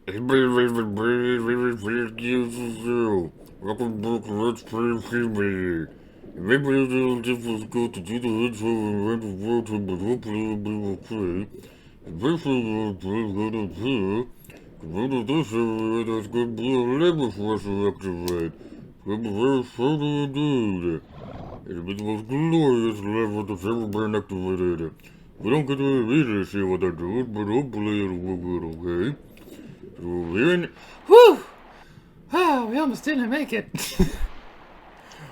Welcome back to Let's Play Freebie. Maybe it's a little difficult to do the intro and run the world, but hopefully it'll be okay. Eventually you'll get up here. Because under this area, there's going to be a lever for us to activate. It's going to be very exciting indeed. It'll be the most glorious lever that's ever been activated. We don't get to immediately see what they're doing, but hopefully it'll work out okay. So we're in. Whew! Oh, we almost didn't make it.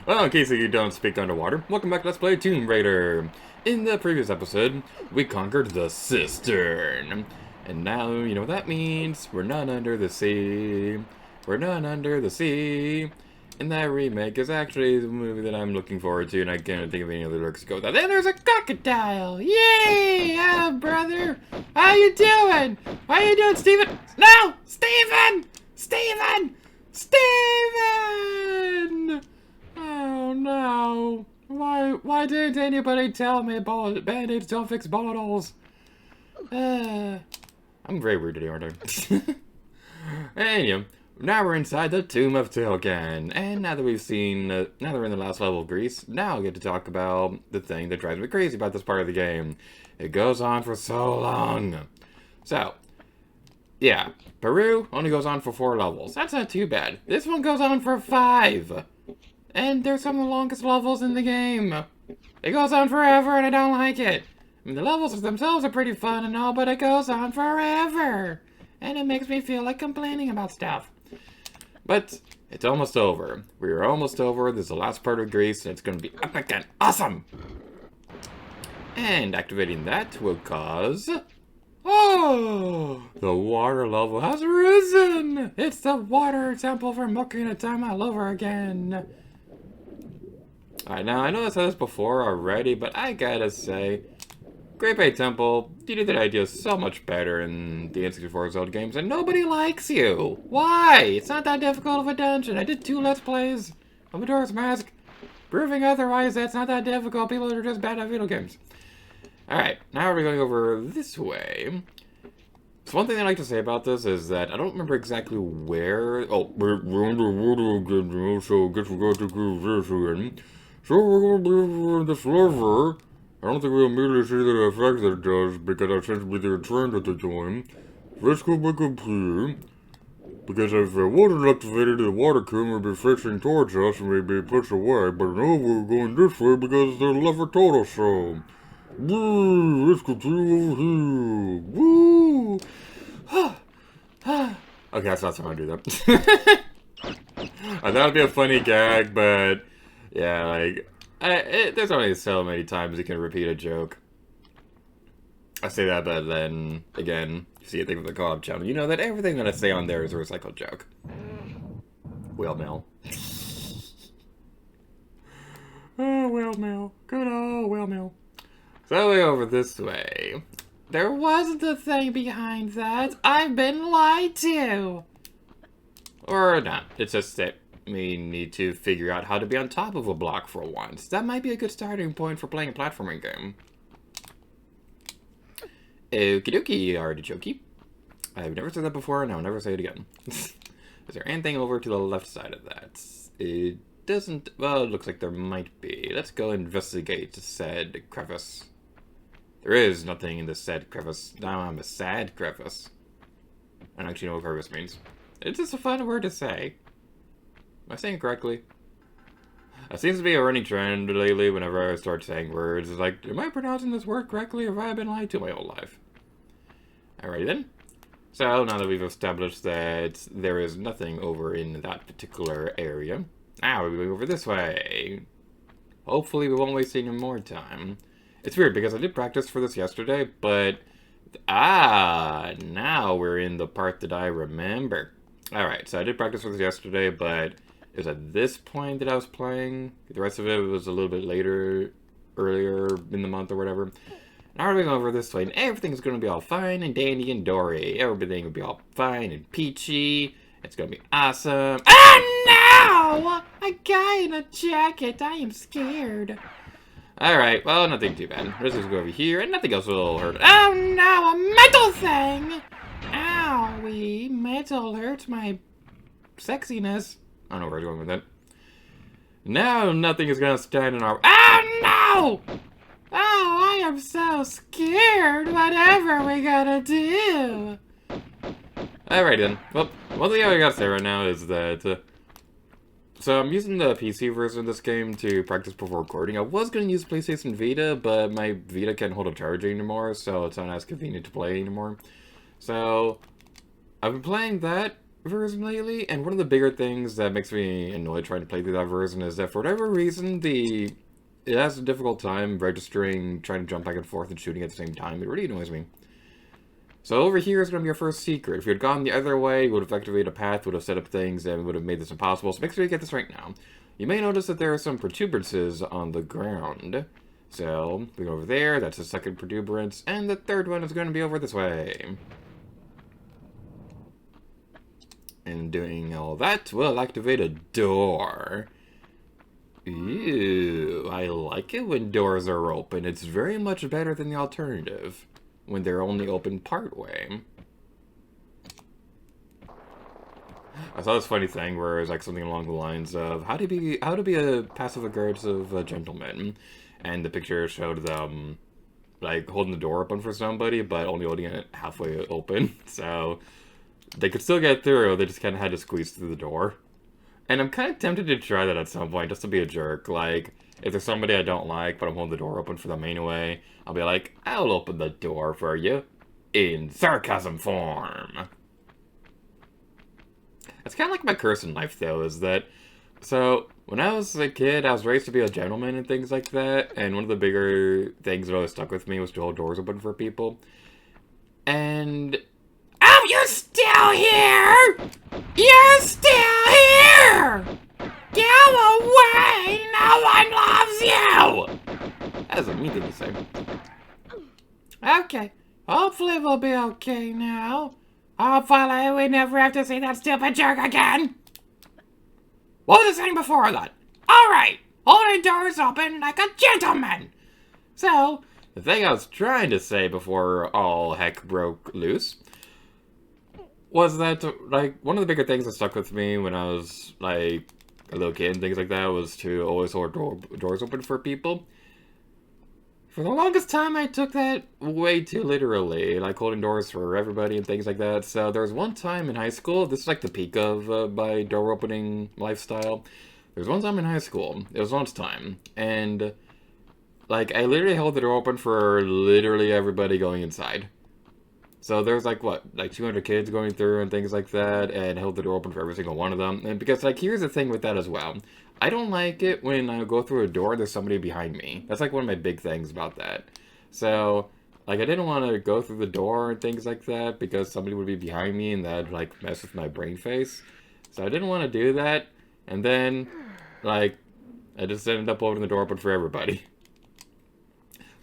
Well, in case you don't speak underwater, welcome back to Let's Play Tomb Raider. In the previous episode, we conquered the cistern. And now, you know what that means. We're not under the sea. We're not under the sea. And that remake is actually the movie that I'm looking forward to, and I can't think of any other lyrics to go with that. Then there's a crocodile. Yay! Ah, brother. How you doing? How you doing, Steven? No! Steven! Steven! Steven! Oh, no. Why didn't anybody tell me Band-Aids don't fix bullet holes? I'm very weird today, aren't I? Anyway, now we're inside the Tomb of Tihocan, and now that we've seen, now that we're in the last level of Greece, now I get to talk about the thing that drives me crazy about this part of the game. It goes on for so long. So, yeah, Peru only goes on for 4 levels. That's not too bad. This one goes on for 5. And they're some of the longest levels in the game. It goes on forever, and I don't like it. I mean, the levels themselves are pretty fun and all, but it goes on forever. And it makes me feel like complaining about stuff. But it's almost over. We're almost over. This is the last part of Greece, and it's going to be epic and awesome. And activating that will cause... Oh! The water level has risen! It's the water temple from Ocarina of Time all over again. Alright, now I know I said this before already, but I gotta say... Great Bay Temple, you did that idea so much better in the N64 Zelda games, and nobody likes you! Why? It's not that difficult of a dungeon. I did 2 Let's Plays of Majora's Mask, proving otherwise that's not that difficult. People are just bad at video games. Alright, now we're going over this way. So one thing I like to say about this is that I don't remember exactly where... Oh, we're underwater again, you know, so I guess we got to do this again. So we're going to be in this lever. I don't think we'll immediately see the effect that it does, because I seem to be there trained at the time. Let's go back up here. Because if it wasn't activated, the water cone would be facing towards us and we'd be pushed away. But no, we're going this way because the lever told us so. Woo! Let's continue over here. Woo! Okay, that's not how I do that. I thought it'd be a funny gag, but yeah, like, there's only so many times you can repeat a joke. I say that, but then, again, you see a thing with the co-op channel, you know that everything that I say on there is a recycled joke. Whale mail. Oh, whale mail. Good old whale mail. So way over this way. There wasn't a thing behind that. I've been lied to. Or not. It's just that we need to figure out how to be on top of a block for once. That might be a good starting point for playing a platforming game. Okie dokie, artichoke. I've never said that before, and I'll never say it again. Is there anything over to the left side of that? It doesn't... Well, it looks like there might be. Let's go investigate said crevice. There is nothing in the said crevice. Now I'm a sad crevice. I don't actually know what crevice means. It's just a fun word to say. Am I saying it correctly? It seems to be a running trend lately whenever I start saying words. It's like, am I pronouncing this word correctly, or have I been lied to my whole life? Alrighty then. So, now that we've established that there is nothing over in that particular area, now we're going over this way. Hopefully we won't waste any more time. It's weird, because I did practice for this yesterday, but... now we're in the part that I remember. Alright, so I did practice for this yesterday, but it was at this point that I was playing. The rest of it was a little bit later, earlier in the month or whatever. Now we're going over this way, and everything's going to be all fine and dandy and dory. Everything will be all fine and peachy. It's going to be awesome. Oh no! A guy in a jacket. I am scared. Alright, well, nothing too bad. Let's just go over here, and nothing else will hurt. Oh no! A metal thing! Ow! Owie, metal hurts my sexiness. I don't know where I'm going with that. Now nothing is gonna stand in our. Oh no! Oh, I am so scared. Whatever we gotta do. Alright then. Well, one thing I gotta say right now is that. So I'm using the PC version of this game to practice before recording. I was gonna use PlayStation Vita, but my Vita can't hold a charge anymore, so it's not as convenient to play anymore. So I've been playing that version lately, and one of the bigger things that makes me annoyed trying to play through that version is that for whatever reason, it has a difficult time registering, trying to jump back and forth and shooting at the same time. It really annoys me. So over here is going to be your first secret. If you had gone the other way, you would have activated a path, would have set up things, and would have made this impossible. So make sure you get this right now. You may notice that there are some protuberances on the ground. So, we go over there, that's the second protuberance, and the third one is going to be over this way. And doing all that will activate a door. Ew, I like it when doors are open. It's very much better than the alternative, when they're only open part way. I saw this funny thing where it was like something along the lines of how to be a passive-aggressive gentleman, and the picture showed them like holding the door open for somebody, but only holding it halfway open, so they could still get through. They just kind of had to squeeze through the door. And I'm kind of tempted to try that at some point, just to be a jerk. Like, if there's somebody I don't like, but I'm holding the door open for them anyway, I'll be like, I'll open the door for you. In sarcasm form. It's kind of like my curse in life, though, is that... So, when I was a kid, I was raised to be a gentleman and things like that, and one of the bigger things that always stuck with me was to hold doors open for people. And... Oh, you're still here! You're still here! Go away! No one loves you! That doesn't mean anything to say. Okay, hopefully we'll be okay now. Hopefully we never have to see that stupid jerk again. What was I saying before that? Alright, holding doors open like a gentleman. So, the thing I was trying to say before all heck broke loose was that, like, one of the bigger things that stuck with me when I was, like, a little kid and things like that was to always hold doors open for people. For the longest time, I took that way too literally, like holding doors for everybody and things like that. So there was one time in high school, this is like the peak of my door opening lifestyle. There was one time in high school, it was lunchtime, and like I literally held the door open for literally everybody going inside. So there's like, what, like 200 kids going through and things like that, and held the door open for every single one of them. And because, like, here's the thing with that as well. I don't like it when I go through a door and there's somebody behind me. That's like one of my big things about that. So, like, I didn't want to go through the door and things like that because somebody would be behind me and that'd, like, mess with my brain face. So I didn't want to do that. And then, like, I just ended up holding the door open for everybody.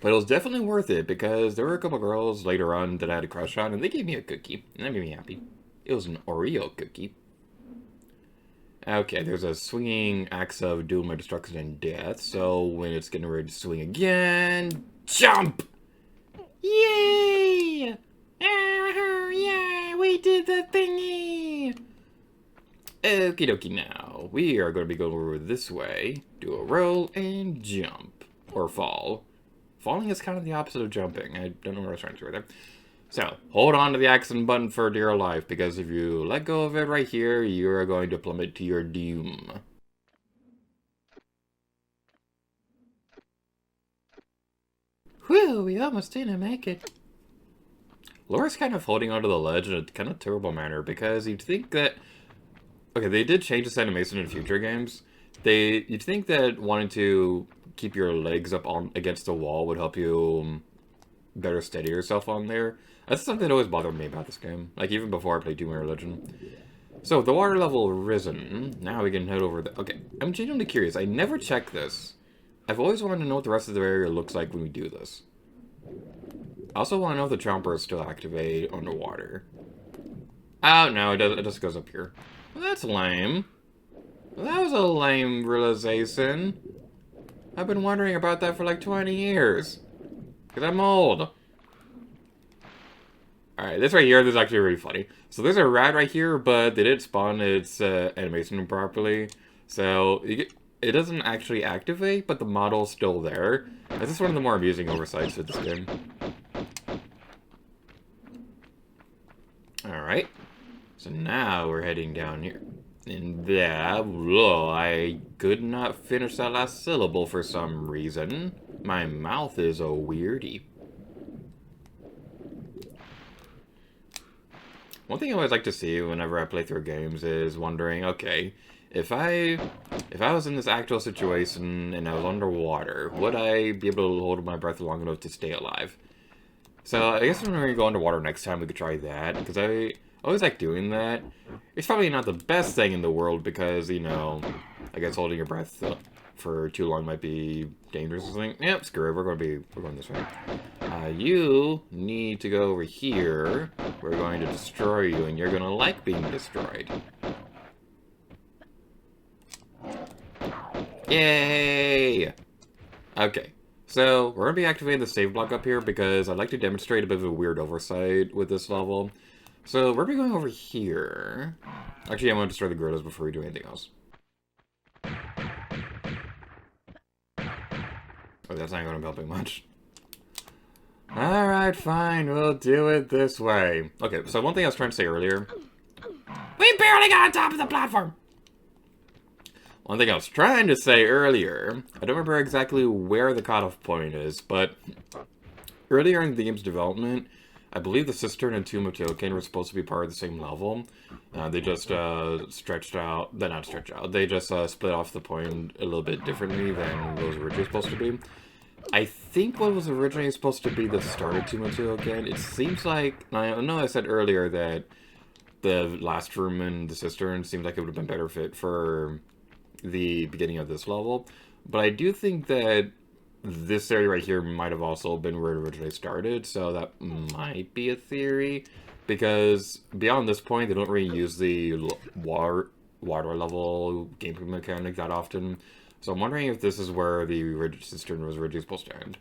But it was definitely worth it, because there were a couple girls later on that I had a crush on, and they gave me a cookie, and that made me happy. It was an Oreo cookie. Okay, there's a swinging axe of doom, my destruction, and death, so when it's getting ready to swing again, jump! yay! Yeah, we did the thingy! Okie dokie now, we are going to be going over this way, do a roll, and jump. Or fall. Falling is kind of the opposite of jumping. I don't know what I was trying to do right there. So, hold on to the action button for dear life, because if you let go of it right here, you are going to plummet to your doom. Whew, we almost didn't make it. Laura's kind of holding onto the ledge in a kind of terrible manner, because you'd think that... Okay, they did change this animation in future games. You'd think that wanting to keep your legs up on against the wall would help you better steady yourself on there. That's something that always bothered me about this game. Like, even before I played Tomb Raider Legend. So, the water level risen. Now we can head over the... Okay, I'm genuinely curious. I never checked this. I've always wanted to know what the rest of the area looks like when we do this. I also want to know if the chompers still activate underwater. Oh, no, it just goes up here. Well, that's lame. That was a lame realization. I've been wondering about that for like 20 years. Because I'm old. Alright, this right here, this is actually really funny. So there's a rat right here, but they didn't spawn its animation properly. So it doesn't actually activate, but the model's still there. This is one of the more amusing oversights of this game. Alright. So now we're heading down here. And that, whoa, I could not finish that last syllable for some reason. My mouth is a weirdie. One thing I always like to see whenever I play through games is wondering, okay, if I was in this actual situation and I was underwater, would I be able to hold my breath long enough to stay alive? So I guess when we go underwater next time, we could try that, because I always like doing that. It's probably not the best thing in the world because, you know, I guess holding your breath for too long might be dangerous or something. Yep, screw it, we're going this way. You need to go over here. We're going to destroy you, and you're gonna like being destroyed. Yay! Okay, so we're gonna be activating the save block up here because I'd like to demonstrate a bit of a weird oversight with this level. So we're gonna be going over here. Actually, I'm gonna destroy the gorillas before we do anything else. Oh, that's not gonna help me much. Alright, fine, we'll do it this way. Okay, so one thing I was trying to say earlier. We barely got on top of the platform. One thing I was trying to say earlier, I don't remember exactly where the cutoff point is, but earlier in the game's development, I believe the Cistern and Tomb of Tihocan were supposed to be part of the same level. They just stretched out, not stretched out, they just split off the point a little bit differently than what was originally supposed to be. I think what was originally supposed to be the start of Tomb of Tihocan, it seems like, I know I said earlier that the last room in the Cistern seemed like it would have been better fit for the beginning of this level, but I do think that this area right here might have also been where it originally started, so that might be a theory, because beyond this point, they don't really use the water level gameplay mechanic that often, so I'm wondering if this is where the Cistern was originally supposed to end.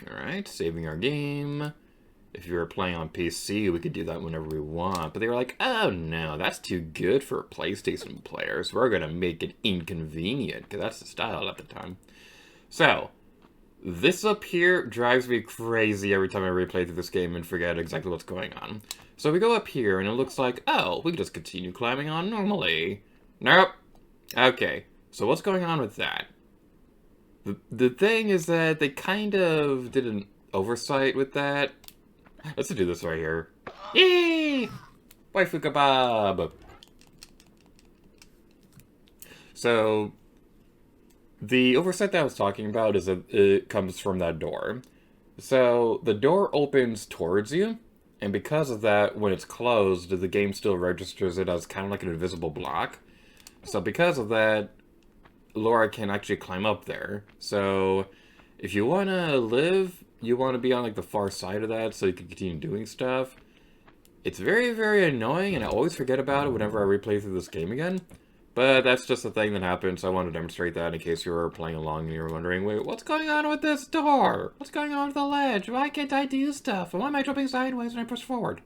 Alright, saving our game. If you were playing on PC, we could do that whenever we want. But they were like, oh no, that's too good for PlayStation players. We're going to make it inconvenient, because that's the style at the time. So, this up here drives me crazy every time I replay through this game and forget exactly what's going on. So we go up here, and it looks like, oh, we can just continue climbing on normally. Nope. Okay, so what's going on with that? The thing is that they kind of did an oversight with that. Let's do this right here. Yay! Waifu kebab! So, the oversight that I was talking about is that it comes from that door. So, the door opens towards you, and because of that, when it's closed, the game still registers it as kind of like an invisible block. So, because of that, Laura can actually climb up there. So, if you want to live, you want to be on like the far side of that so you can continue doing stuff. It's very, very annoying, and I always forget about it whenever I replay through this game again. But that's just a thing that happens, so I want to demonstrate that in case you were playing along and you were wondering, wait, what's going on with this door? What's going on with the ledge? Why can't I do stuff? And why am I jumping sideways when I push forward?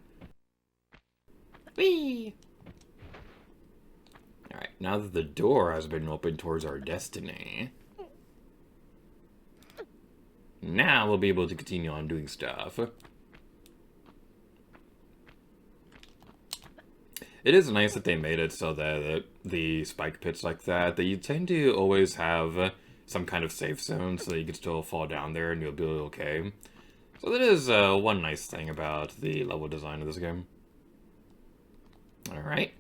Whee! Alright, now that the door has been opened towards our destiny, now we'll be able to continue on doing stuff. It is nice that they made it so that the spike pits like that you tend to always have some kind of safe zone so that you can still fall down there and you'll be okay. So that is one nice thing about the level design of this game. Alright,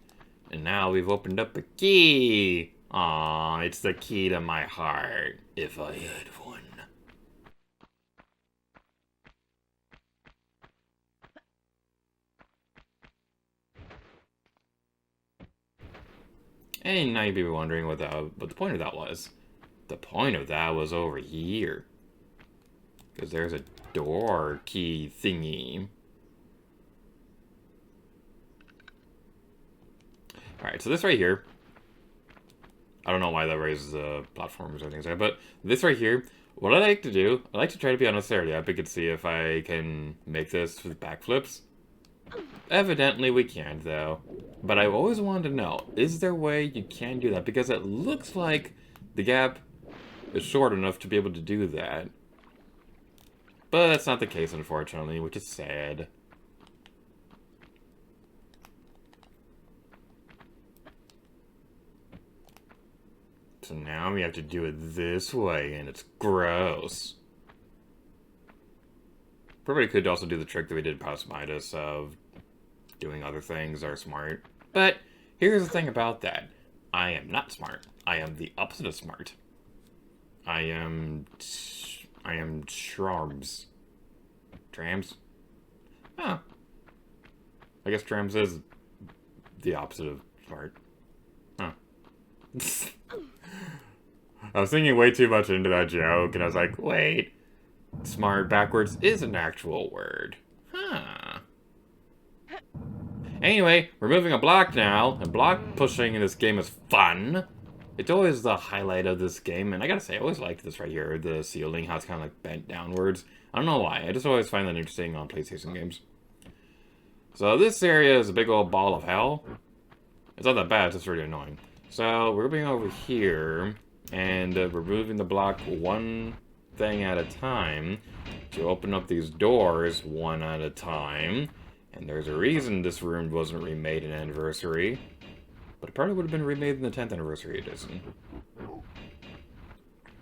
and now we've opened up a key. Aww, it's the key to my heart, if I had one. And now you'd be wondering what the point of that was. The point of that was over here. Because there's a door key thingy. Alright, so this right here. I don't know why that raises the platforms or things like that, but this right here What I like to do, I like to try to be on this area up and see if I can make this with backflips. Evidently we can't, though. But I've always wanted to know, is there a way you can do that? Because it looks like the gap is short enough to be able to do that. But that's not the case, unfortunately, which is sad. So now we have to do it this way, and it's gross. Probably could also do the trick that we did past Midas of doing other things that are smart. But here's the thing about that. I am not smart. I am the opposite of smart. I am Shrarbs. Trams? Huh. I guess Trams is the opposite of smart. Huh. I was thinking way too much into that joke, and I was like, wait. Smart backwards is an actual word. Huh. Anyway, we're moving a block now, and block pushing in this game is fun. It's always the highlight of this game, and I gotta say, I always liked this right here, the ceiling, how it's kind of like bent downwards. I don't know why, I just always find that interesting on PlayStation games. So this area is a big old ball of hell. It's not that bad, it's just really annoying. So we're going over here, and we're moving the block one thing at a time to open up these doors one at a time. And there's a reason this room wasn't remade in Anniversary. But it probably would have been remade in the 10th Anniversary Edition.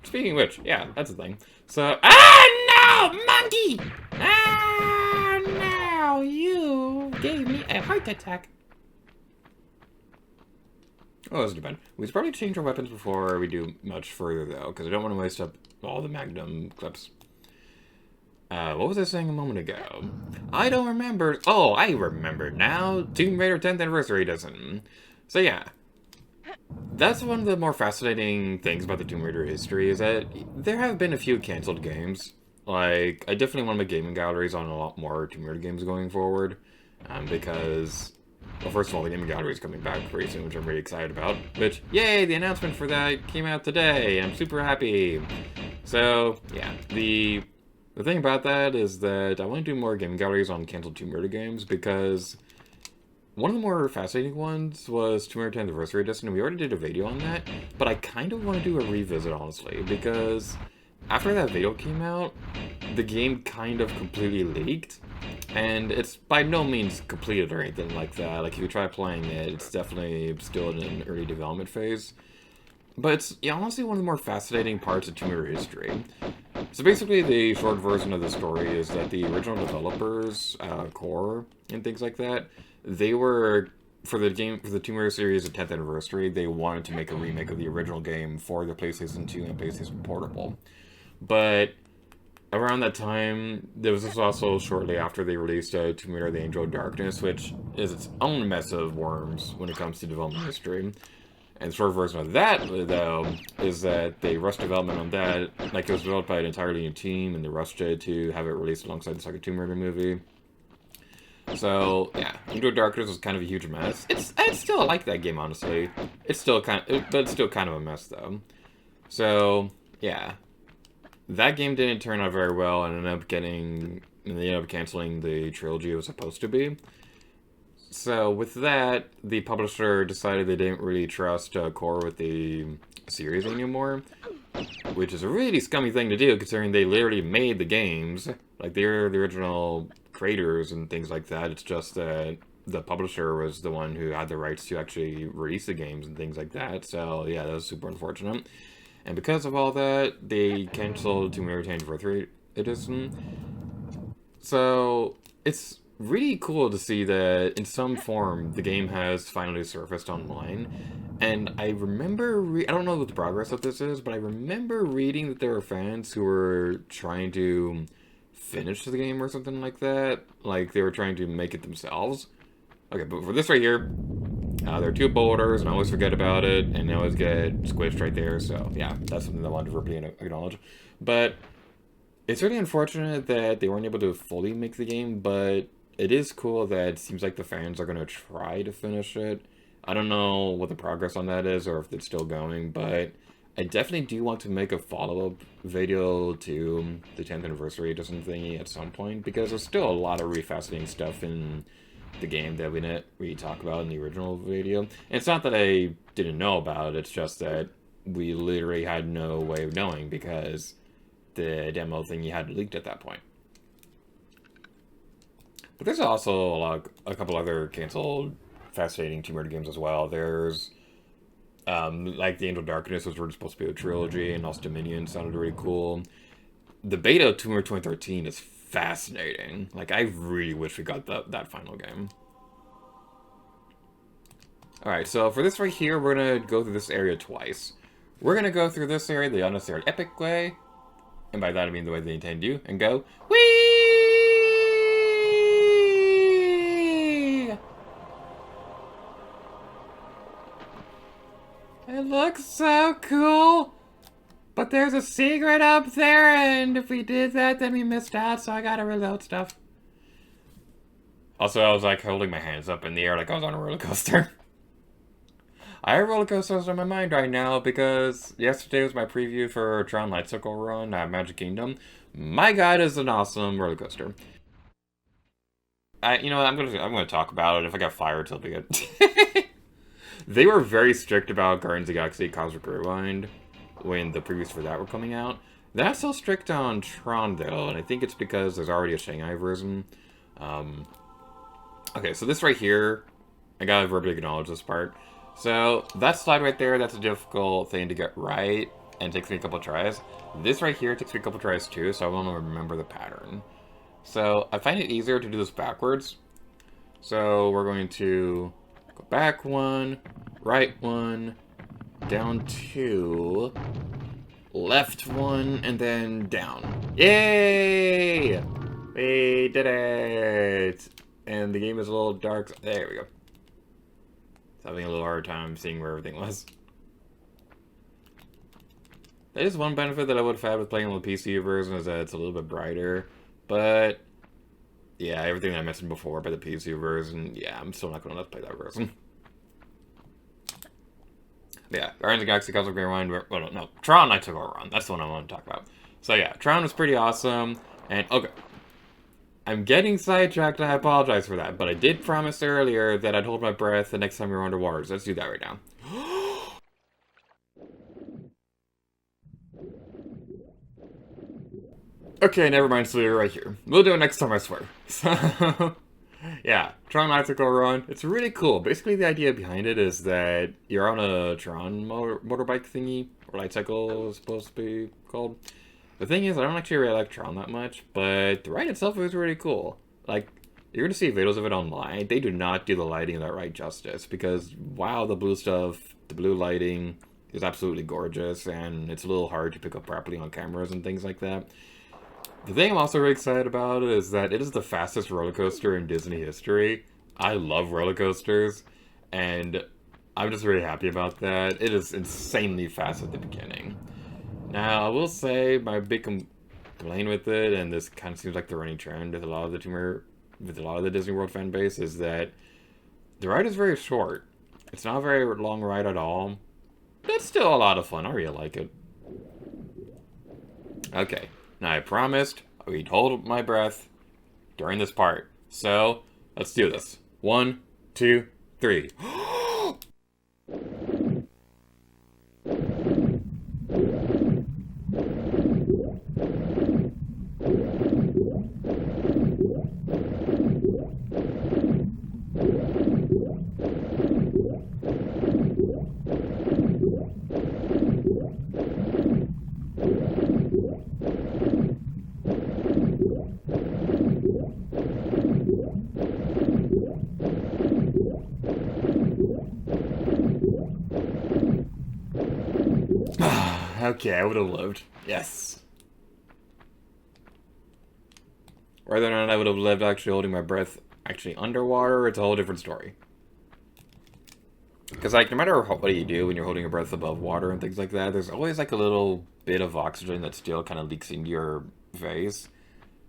Speaking of which, yeah, that's the thing. So, no! Monkey! No! You gave me a heart attack. Oh, that's too bad. We should probably change our weapons before we do much further, though, because I don't want to waste up all the Magnum clips. What was I saying a moment ago? I don't remember. Oh, I remember now. Tomb Raider 10th Anniversary Edition. So yeah, that's one of the more fascinating things about the Tomb Raider history is that there have been a few canceled games. Like, I definitely want to make gaming galleries on a lot more Tomb Raider games going forward. Because, well, first of all, the gaming gallery is coming back pretty soon, which I'm really excited about. Which, yay, the announcement for that came out today. I'm super happy. So, yeah, the thing about that is that I want to do more gaming galleries on canceled Tomb Raider games because one of the more fascinating ones was Tomb Raider 10th Anniversary Edition, and we already did a video on that, but I kind of want to do a revisit, honestly, because after that video came out, the game kind of completely leaked, and it's by no means completed or anything like that. Like, if you try playing it, it's definitely still in an early development phase. But it's honestly one of the more fascinating parts of Tomb Raider history. So basically, the short version of the story is that the original developers, Core, and things like that, they were, for the Tomb Raider series of 10th Anniversary, they wanted to make a remake of the original game for the PlayStation 2 and PlayStation Portable. But around that time, there was also shortly after they released Tomb Raider The Angel of Darkness, which is its own mess of worms when it comes to development history. And the short version of that, though, is that they rushed development on that. Like, it was developed by an entirely new team, and they rushed it to have it released alongside the second Tomb Raider movie. So, yeah, Angel of Darkness was kind of a huge mess. I still like that game, honestly. It's still kind of a mess, though. So, yeah. That game didn't turn out very well, and they ended up canceling the trilogy it was supposed to be. So, with that, the publisher decided they didn't really trust Core with the series anymore, which is a really scummy thing to do, considering they literally made the games. Like, they're the original creators and things like that. It's just that the publisher was the one who had the rights to actually release the games and things like that. So, yeah, that was super unfortunate. And because of all that, they canceled Tomb Raider 10th Anniversary Edition. So, it's really cool to see that in some form the game has finally surfaced online. And I remember, I don't know what the progress of this is, but I remember reading that there were fans who were trying to finish the game or something like that. Like, they were trying to make it themselves. Okay, but for this right here, there are two boulders, and I always forget about it, and I always get squished right there, so yeah, that's something I wanted to verbally acknowledge. But it's really unfortunate that they weren't able to fully make the game, but it is cool that it seems like the fans are going to try to finish it. I don't know what the progress on that is, or if it's still going, but I definitely do want to make a follow-up video to the 10th anniversary edition thingy at some point, because there's still a lot of really fascinating stuff in the game that we didn't really talk about in the original video. And it's not that I didn't know about it, it's just that we literally had no way of knowing because the demo thingy had leaked at that point. But there's also a couple other canceled fascinating Tomb Raider games as well. There's like the Angel Darkness was really supposed to be a trilogy, and Lost Dominion sounded really cool. The beta of Tomb Raider 2013 is fascinating. Like, I really wish we got that final game. Alright, so for this right here, we're gonna go through this area twice. We're gonna go through this area the unnecessary epic way, and by that I mean the way they intend to, and go, whee! It looks so cool, but there's a secret up there, and if we did that, then we missed out, so I gotta reload stuff. Also, I was like holding my hands up in the air like I was on a roller coaster. I have roller coasters on my mind right now because yesterday was my preview for Tron Lightcycle Run at Magic Kingdom. My God, is an awesome roller coaster. You know what, I'm gonna talk about it. If I got fired, it'll be good. They were very strict about Guardians of the Galaxy Cosmic Rewind when the previews for that were coming out. They're not so strict on Tron though, and I think it's because there's already a Shanghai version. Okay, so this right here, I gotta verbally acknowledge this part. So, that slide right there, that's a difficult thing to get right, and it takes me a couple tries. This right here takes me a couple tries too, so I want to remember the pattern. So, I find it easier to do this backwards. So, we're going to go back one, right one, down two, left one, and then down. Yay! We did it! And the game is a little dark. There we go. Having a little hard time seeing where everything was. That is one benefit that I would have had with playing on the PC version, is that it's a little bit brighter. But, yeah, everything that I mentioned before about the PC version, yeah, I'm still not going to let play that version. Yeah, Guardians of the Galaxy Cosmic Rewind, well, no, Tron Lightcycle Run, that's the one I want to talk about. So yeah, Tron was pretty awesome, and, okay. I'm getting sidetracked, and I apologize for that, but I did promise earlier that I'd hold my breath the next time we were underwater, so let's do that right now. Okay, never mind, so we're right here. We'll do it next time, I swear. So, yeah, Tron Lightcycle Run, it's really cool. Basically, the idea behind it is that you're on a Tron motorbike thingy, or Lightcycle is supposed to be called. The thing is, I don't actually really like Tron that much, but the ride itself is really cool. Like, you're gonna see videos of it online. They do not do the lighting of that ride justice, because, wow, the blue stuff, the blue lighting is absolutely gorgeous, and it's a little hard to pick up properly on cameras and things like that. The thing I'm also really excited about is that it is the fastest roller coaster in Disney history. I love roller coasters, and I'm just really happy about that. It is insanely fast at the beginning. Now, I will say my big complaint with it, and this kind of seems like the running trend with a lot of the Disney World fan base, is that the ride is very short. It's not a very long ride at all. But it's still a lot of fun. I really like it. Okay, now I promised we'd hold my breath during this part. So, let's do this. 1, 2, 3. Okay, I would have lived. Yes. Whether or not I would have lived actually holding my breath actually underwater, it's a whole different story. Because, like, no matter what you do when you're holding your breath above water and things like that, there's always, like, a little bit of oxygen that still kind of leaks into your face.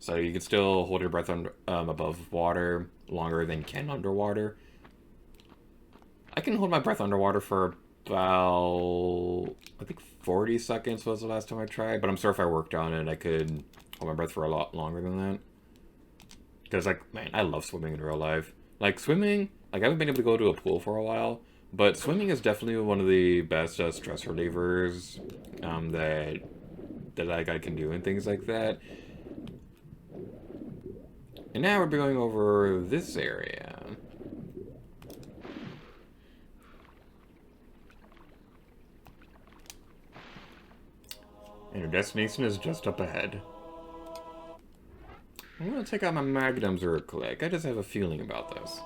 So you can still hold your breath above water longer than you can underwater. I can hold my breath underwater for about, I think 40 seconds was the last time I tried, but I'm sure if I worked on it, I could hold my breath for a lot longer than that. Because, like, man, I love swimming in real life. Like, swimming, like, I haven't been able to go to a pool for a while, but swimming is definitely one of the best stress relievers that like, I can do and things like that. And now we're going over this area. And your destination is just up ahead. I'm gonna take out my magnums real quick. I just have a feeling about this.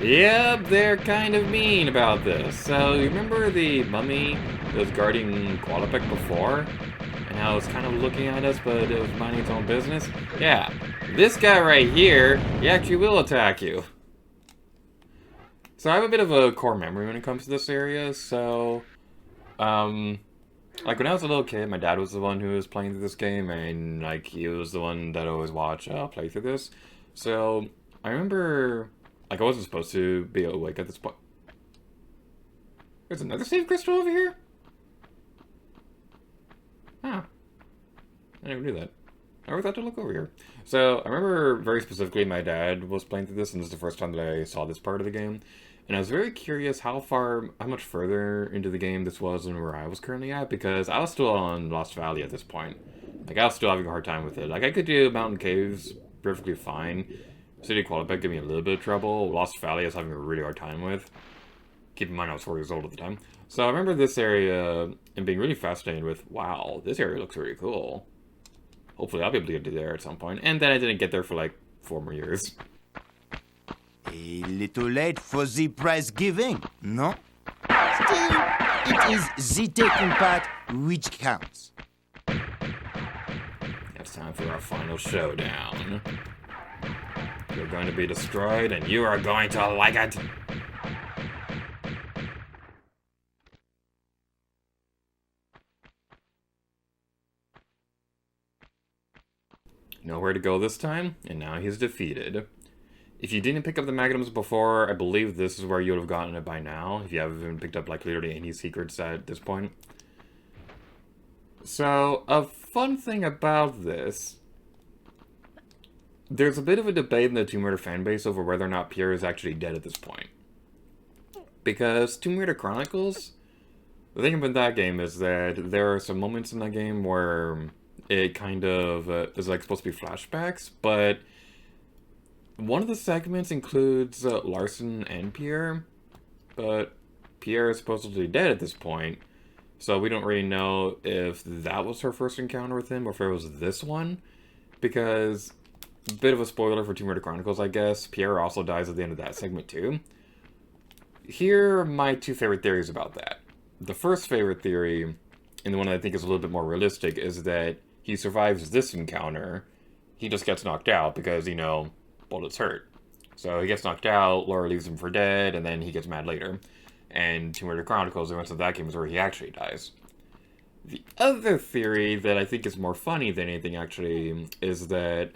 Yep, they're kind of mean about this. So, you remember the mummy that was guarding Qualipec before? And how it was kind of looking at us, but it was minding its own business? Yeah, this guy right here, he actually will attack you. So I have a bit of a core memory when it comes to this area, so... like, when I was a little kid, my dad was the one who was playing through this game, and, like, he was the one that I always watched play through this. So, I remember... Like, I wasn't supposed to be awake at this point. There's another save crystal over here? Ah. I never knew that. I never thought to look over here. So, I remember very specifically my dad was playing through this, and this is the first time that I saw this part of the game. And I was very curious how much further into the game this was than where I was currently at, because I was still on Lost Valley at this point. Like, I was still having a hard time with it. Like, I could do mountain caves perfectly fine. City Qualipec gave me a little bit of trouble. Lost Valley I was having a really hard time with. Keep in mind I was 4 years old at the time. So I remember this area and being really fascinated with, wow, this area looks really cool. Hopefully I'll be able to get to there at some point. And then I didn't get there for like 4 more years. A little late for the prize giving, no? Still, it is the taking part which counts. It's time for our final showdown. You're going to be destroyed, and you are going to like it! Nowhere to go this time, and now he's defeated. If you didn't pick up the magnums before, I believe this is where you would have gotten it by now, if you haven't even picked up, like, literally any secrets at this point. So, a fun thing about this... There's a bit of a debate in the Tomb Raider fanbase over whether or not Pierre is actually dead at this point. Because Tomb Raider Chronicles, the thing about that game is that there are some moments in that game where it kind of is like supposed to be flashbacks, but one of the segments includes Larson and Pierre, but Pierre is supposedly dead at this point, so we don't really know if that was her first encounter with him or if it was this one, because... Bit of a spoiler for Tomb Raider Chronicles, I guess. Pierre also dies at the end of that segment, too. Here are my 2 favorite theories about that. The first favorite theory, and the one that I think is a little bit more realistic, is that he survives this encounter. He just gets knocked out because, you know, bullets hurt. So he gets knocked out, Laura leaves him for dead, and then he gets mad later. And Tomb Raider Chronicles, the rest of that game is where he actually dies. The other theory that I think is more funny than anything, actually, is that...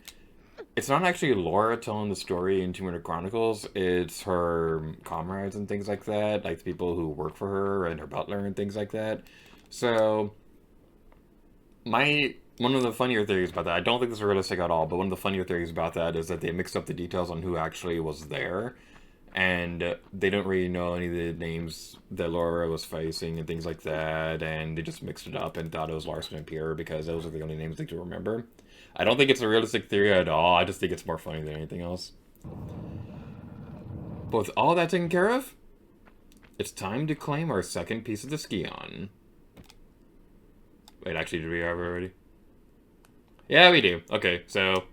It's not actually Laura telling the story in Tomb Raider Chronicles, it's her comrades and things like that, like the people who work for her and her butler and things like that. So, one of the funnier theories about that, I don't think this is realistic at all, but one of the funnier theories about that is that they mixed up the details on who actually was there, and they don't really know any of the names that Laura was facing and things like that, and they just mixed it up and thought it was Larson and Pierre because those are the only names they could remember. I don't think it's a realistic theory at all. I just think it's more funny than anything else. But with all that taken care of, it's time to claim our second piece of the Scion. Wait, actually, did we have it already? Yeah, we do. Okay, so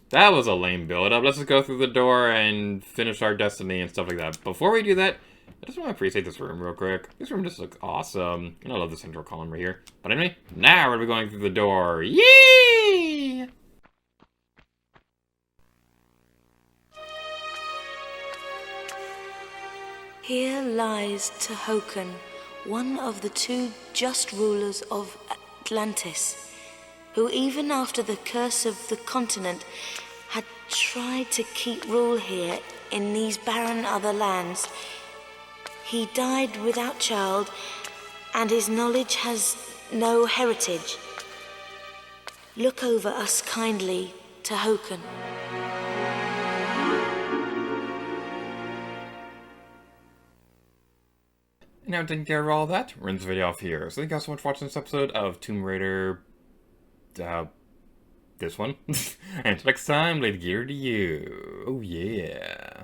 that was a lame build-up. Let's just go through the door and finish our destiny and stuff like that. Before we do that, I just want to appreciate this room real quick. This room just looks awesome. And I love the central column right here. But anyway, now we're going through the door. Yee! Here lies Tihocan, one of the 2 just rulers of Atlantis, who even after the curse of the continent had tried to keep rule here in these barren other lands. He died without child, and his knowledge has no heritage. Look over us kindly, Tihocan. Now taking care of all that, we're in this video off here. So thank you guys so much for watching this episode of Tomb Raider, this one. And until next time, Lady Gear to you. Oh yeah.